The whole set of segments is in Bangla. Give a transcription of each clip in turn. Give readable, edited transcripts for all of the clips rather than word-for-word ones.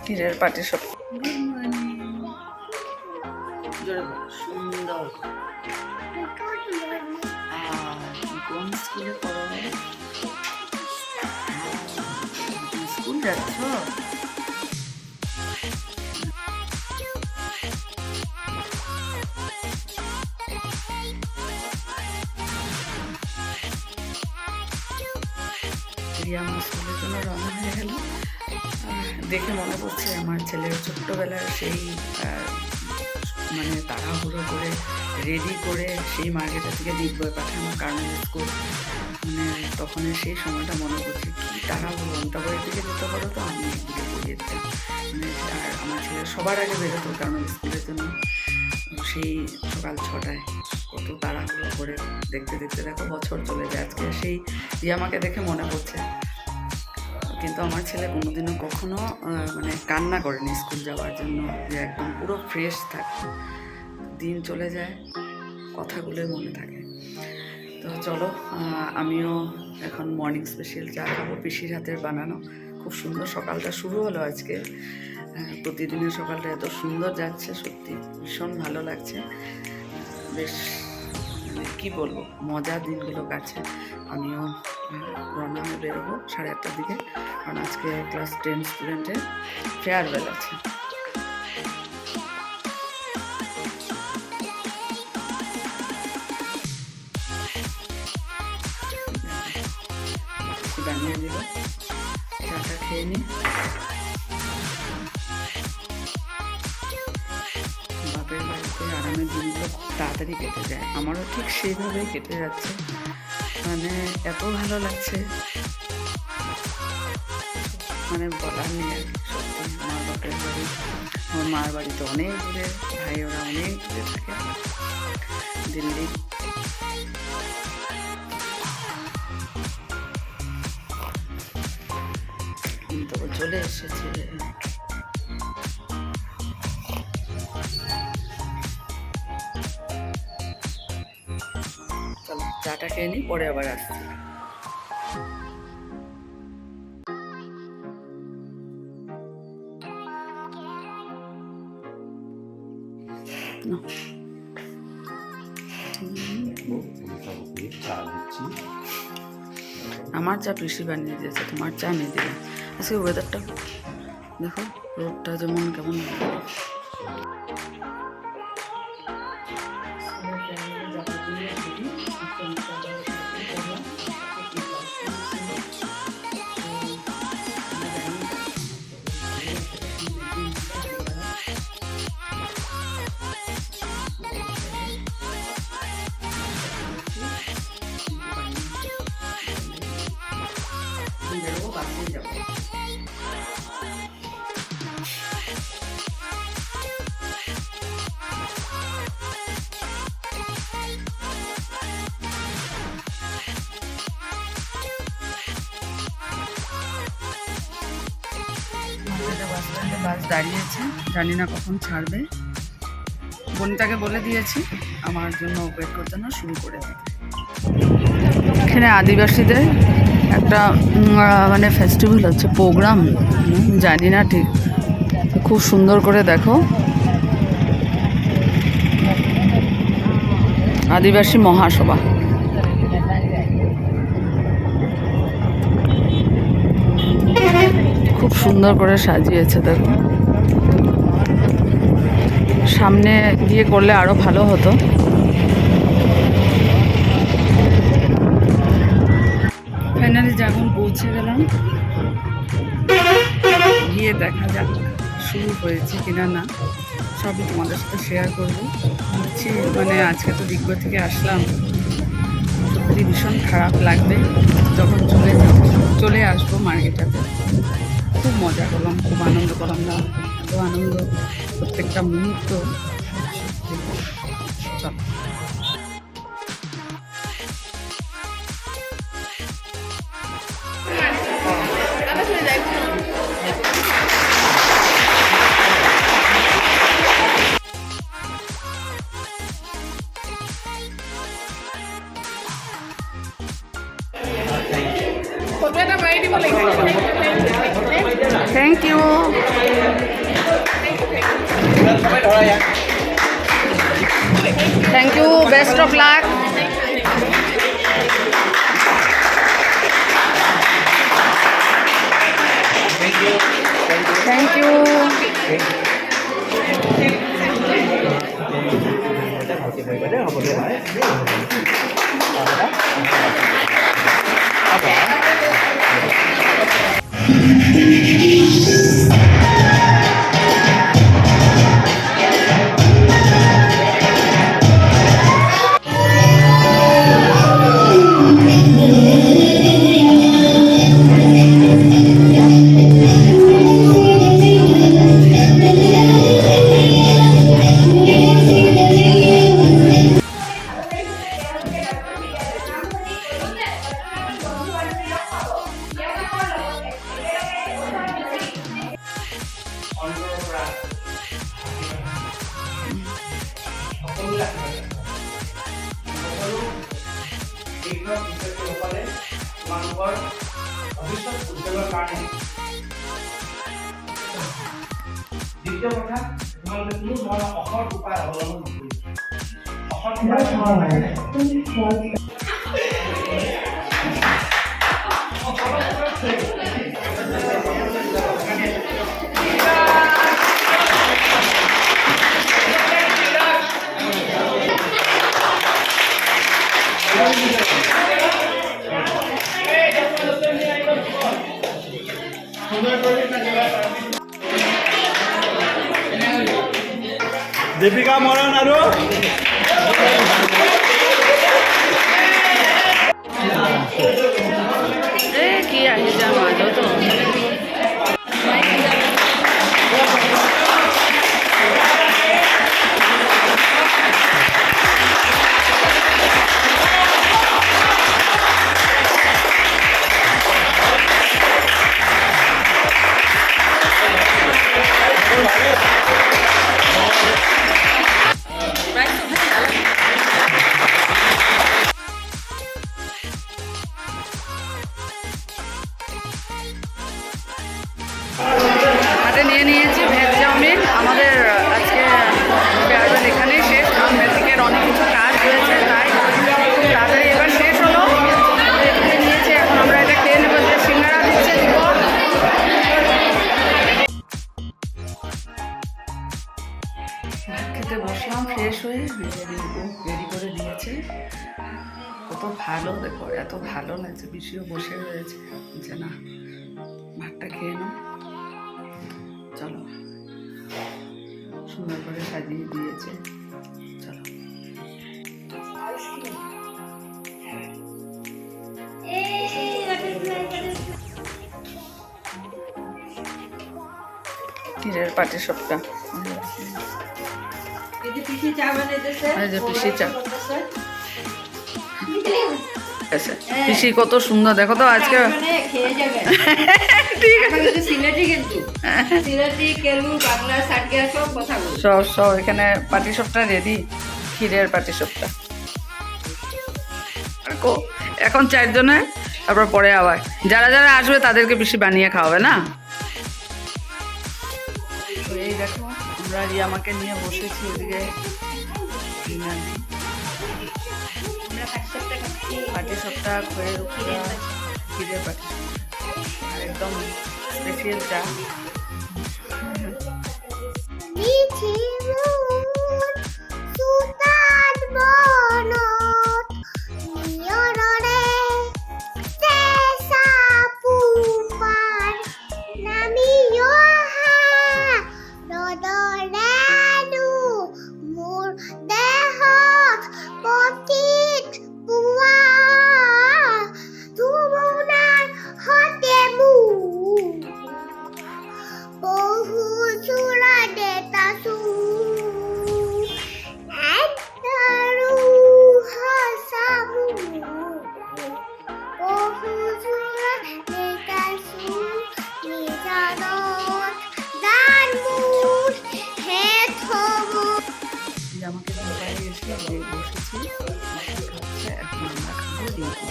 তীরের পাটি সব সুন্দর। কোন স্কুলে পড়ো? স্কুল যাচ্ছ? আমার স্কুলের জন্য রওনা হয়ে গেল। দেখে মনে পড়ছে আমার ছেলের ছোট্টবেলার সেই মানে তাড়াহুড়ো করে রেডি করে সেই মার্কেটের থেকে দিকবয় পাঠানো কারণ স্কুল, মানে তখনের সেই সময়টা মনে পড়ছে কি তাড়াহুড়ো। অন্তাবাড়ির দিকে যেতে পারো তো আমি একদিকে পড়িয়ে দিতাম, মানে আর আমার ছেলে সবার আগে বেরোতো কারণ স্কুলের জন্য সেই সকাল 6টায় কত তাড়াহুড়ো করে দেখতে দেখতে দেখো বছর চলে যায়। আজকে সেই আমাকে দেখে মনে পড়ছে। কিন্তু আমার ছেলে কোনোদিনও কখনো মানে কান্না করেনি স্কুল যাওয়ার জন্য, যে একদম পুরো ফ্রেশ থাকে। দিন চলে যায়, কথাগুলোই মনে থাকে। তো চলো, আমিও এখন মর্নিং স্পেশাল চা খাবো, পিসির হাতের বানানো। খুব সুন্দর সকালটা শুরু হলো আজকে। প্রতিদিনের সকালটা এত সুন্দর যাচ্ছে, সত্যি ভীষণ ভালো লাগছে। বেশ কি বলবো, মজার দিনগুলো কাটছে। আমিও রওনা হয়ে বেরোবো 8:30টার দিকে, কারণ আজকে ক্লাস 10 স্টুডেন্টের ফেয়ারওয়েল আছে। বানিয়ে দিল, চাটা খেয়ে নিই। বাপের বাড়িতে আরামের দিনগুলো খুব তাড়াতাড়ি কেটে যায়, আমারও ঠিক সেইভাবেই কেটে যাচ্ছে। মানে এত ভালো লাগছে, মানে বলার নেই আর কি। সত্যি আমার বাপের বাড়ি, আমার মার বাড়িতে অনেক দূরে, ভাই ওরা অনেক দূরে থাকে দিল্লি। তো চলে এসেছে। চলো চাটা খেয়ে নিই, পরে আবার আসছি। আমার চা পিসি বানিয়ে দিয়েছে, তোমার চা নিয়ে দিলাম। আজকে ওয়েদারটা দেখো, রোদটা যেমন কেমন বাস দাঁড়িয়েছে, জানি না কখন ছাড়বে। বোনটাকে বলে দিয়েছি আমার জন্য ওয়েট করতে না, শুরু করে দিতে। এখানে আদিবাসীদের একটা মানে ফেস্টিভ্যাল হচ্ছে, প্রোগ্রাম জানি না ঠিক। খুব সুন্দর করে দেখো, আদিবাসী মহাসভা। খুব সুন্দর করে সাজিয়েছে দেখো। সামনে গিয়ে করলে আরো ভালো হতো। ফাইনালি যখন পৌঁছে গেলাম, গিয়ে দেখা যাক শুরু হয়েছে কিনা না, সবই তোমাদের সাথে শেয়ার করবো। ভাবছি মানে আজকে তো দিগ্গজ থেকে আসলাম, সত্যি ভীষণ খারাপ লাগবে যখন চলে আসবো মার্কেটাতে। খুব মজা করলাম, খুব আনন্দ করলাম না, এত আনন্দ প্রত্যেকটা মুহূর্ত। চল thank you. Thank you, best of luck. Thank you. তোমালোকৰ ভৱিষ্যত উজ্জ্বলৰ কাৰণে। দ্বিতীয় কথা, তোমালোকে কোনো ধৰণৰ অসৎ উপায় অৱলম্বন নকৰিবা। অসৎ উপায় দীপিকা মৰাণ আৰু কি আহিছে মাজতো হাতে নিয়ে নিয়েছি ভেজ চাউমিন। আমাদের আজকে ফেয়ারওয়েল এখানেই শেষ, কারণ মেট্রিকের অনেক কিছু কাজ রয়েছে, তাই খুব তাড়াতাড়ি এবার শেষ হলো। এখানে নিয়েছি, এখন আমরা এটা খেয়ে নেবো। যে সিঙ্গারা দিচ্ছে দিব। ভাত খেতে বসলাম ফ্রেশ হয়ে, রেডি করে দিয়েছে। কত ভালো দেখো, এত ভালো লাগছে। পিসিও বসে রয়েছে যে না ভাতটা খেয়ে নাও, চলো। সুন্দর করে সাজিয়ে দিয়েছে, চলো। ক্ষীরের পাটিসাপটা, এই যে পিসি চা। পিসি কত সুন্দর দেখো তো আজকে। সব এখানে পাটিসাপটা রেডি, ক্ষীরের পাটিসাপটা। এখন 4 জনে, তারপর পরে আবার যারা যারা আসবে তাদেরকে পিসি বানিয়ে খাওয়াবে না। এই দেখো আমরা রিয়ামাকে নিয়ে বসেছি ওদিকে পাটিসাপটা, খয়ের উপরা, ক্ষীরের পাটিসাপটা আর একদম স্পেশাল চা।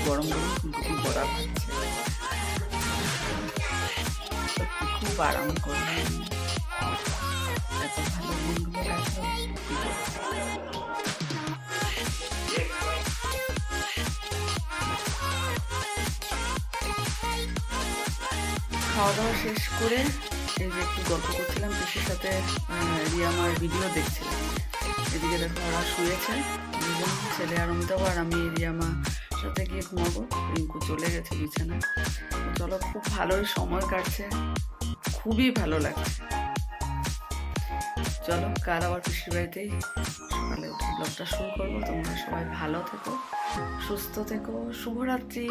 গরম গরম ফুলকপি বড়া খাচ্ছে, খুব আরাম করলাম। এত ভালো দিনগুলো কাটলো, কি বলবো। খাওয়া দাওয়া শেষ করে এই যে একটু গল্প করছিলাম পিসির সাথে, রিয়া আমার ভিডিও দেখছিলাম। এদিকে দেখো ওরা শুয়েছে দুজন, ছেলে আর অমিতাভ, আর আমি রিয়া মা সাথে গিয়ে ঘুমাবো। রিঙ্কু চলে গেছে বিছানায়। চলো, খুব ভালোই সময় কাটছে, খুবই ভালো লাগছে। চলো, কাল আবার পিসির বাড়িতেই সকালে উঠে ব্লগটা শুরু করবো। তোমরা সবাই ভালো থেকো, সুস্থ থেকো, শুভরাত্রি।